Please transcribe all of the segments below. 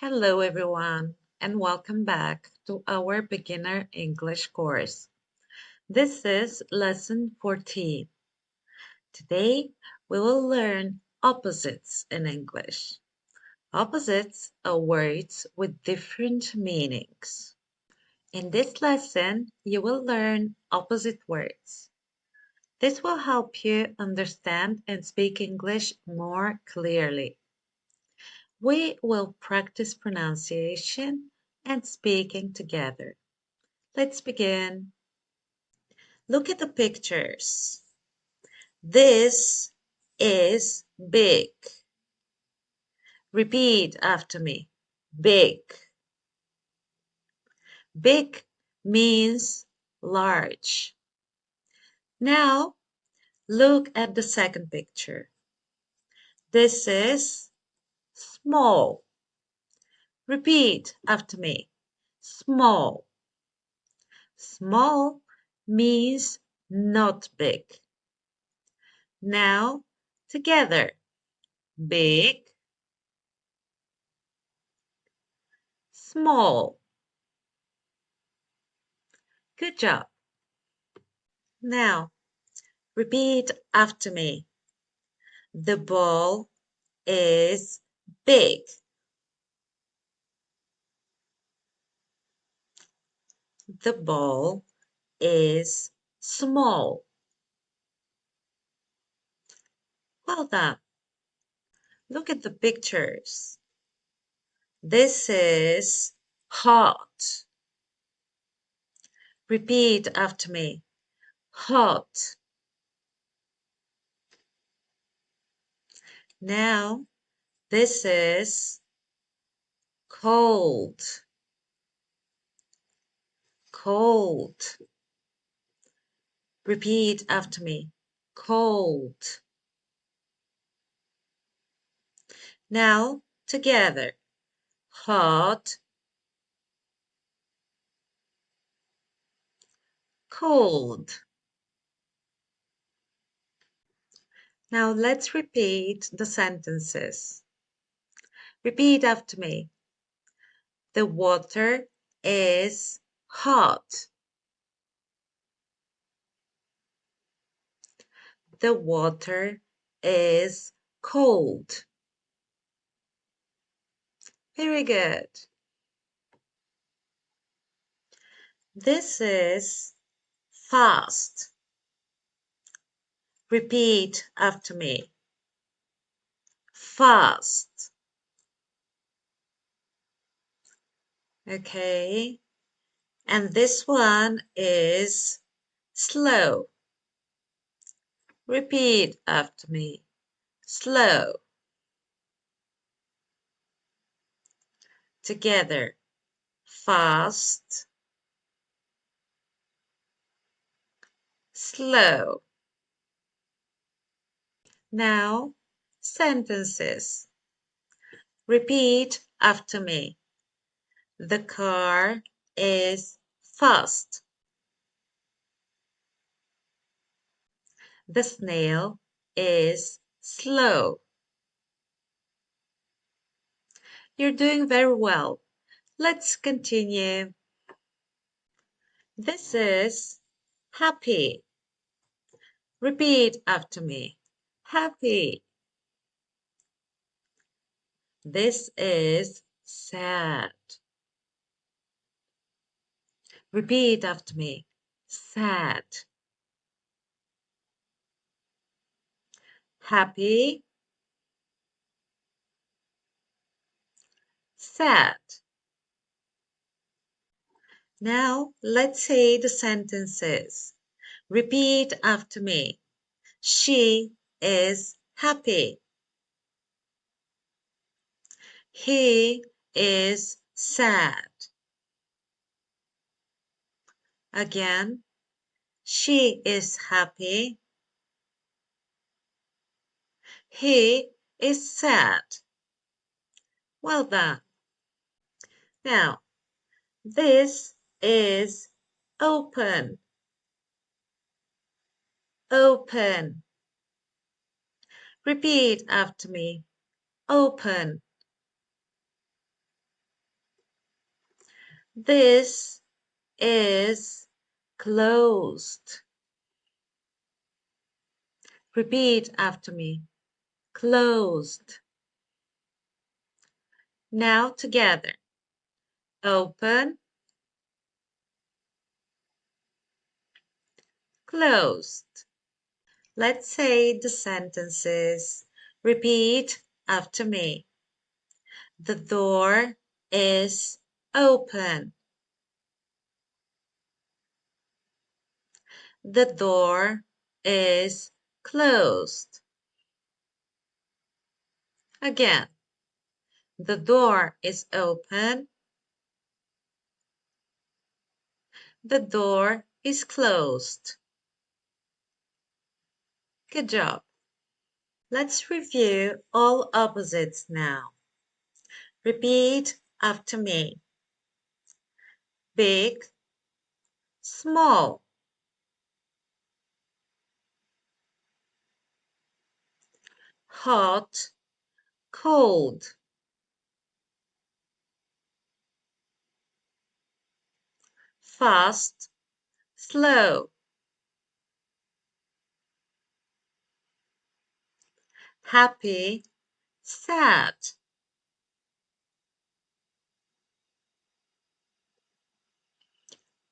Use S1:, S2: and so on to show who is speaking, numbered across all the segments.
S1: Hello, everyone, and welcome back to our beginner English course. This is lesson 14. Today, we will learn opposites in English. Opposites are words with different meanings. In this lesson, you will learn opposite words. This will help you understand and speak English more clearly. We will practice pronunciation and speaking together. Let's begin. Look at the pictures. This is big. Repeat after me. Big. Big means large. Now, look at the second picture. This is small. Repeat after me. Small. Small means not big. Now, together. Big, small. Good job. Now, repeat after me. The ball is big. The ball is small. Well done. Look at the pictures. This is hot. Repeat after me. Hot. Now, this is cold. Cold. Repeat after me. Cold. Now, together. Hot, cold. Now let's repeat the sentences. Repeat after me. The water is hot. The water is cold. Very good. This is fast. Repeat after me. Fast. Okay. And this one is slow. Repeat after me. Slow. Together. Fast. Slow. Now, sentences. Repeat after me. The car is fast. The snail is slow. You're doing very well. Let's continue. This is happy. Repeat after me. Happy. This is sad. Repeat after me. Sad. Happy. Sad. Now let's say the sentences. Repeat after me. She is happy. He is sad. Again, she is happy. He is sad. Well done. Now, this is open. Open. Repeat after me. Open. This is closed. Repeat after me. Closed. Now together. Open, closed. Let's say the sentences. Repeat after me. The door is open. The door is closed. Again, the door is open. The door is closed. Good job. Let's review all opposites now. Repeat after me. Big, small. Hot, cold. Fast, slow. Happy, sad.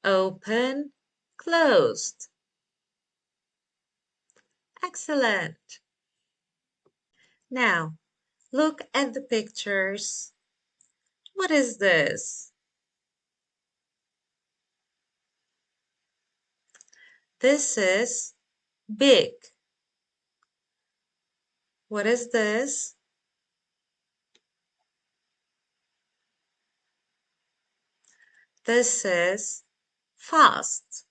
S1: Open, closed. Excellent. Now, look at the pictures. What is this? This is big. What is this? This is fast.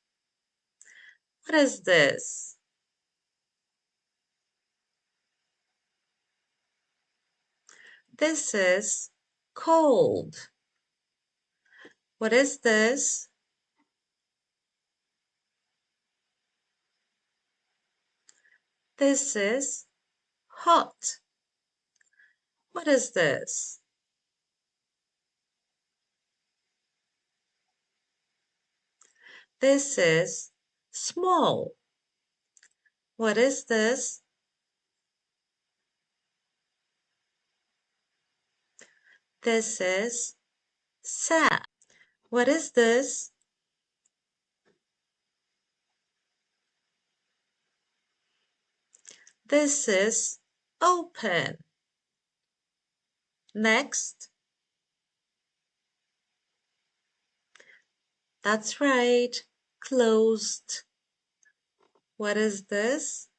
S1: What is this? This is cold. What is this? This is hot. What is this? This is small. What is this? This is sad. What is this? This is open. Next. That's right. Closed. What is this?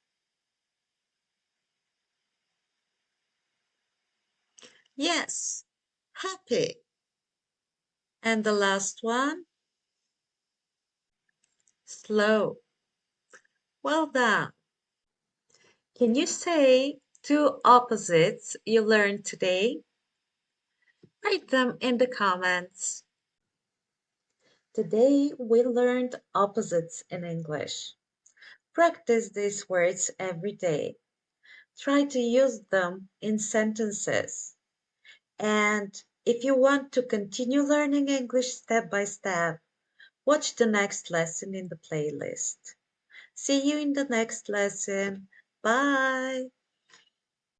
S1: Yes, happy. And the last one? Slow. Well done. Can you say two opposites you learned today? Write them in the comments. Today we learned opposites in English. Practice these words every day. Try to use them in sentences. And if you want to continue learning English step by step, watch the next lesson in the playlist. See you in the next lesson. Bye.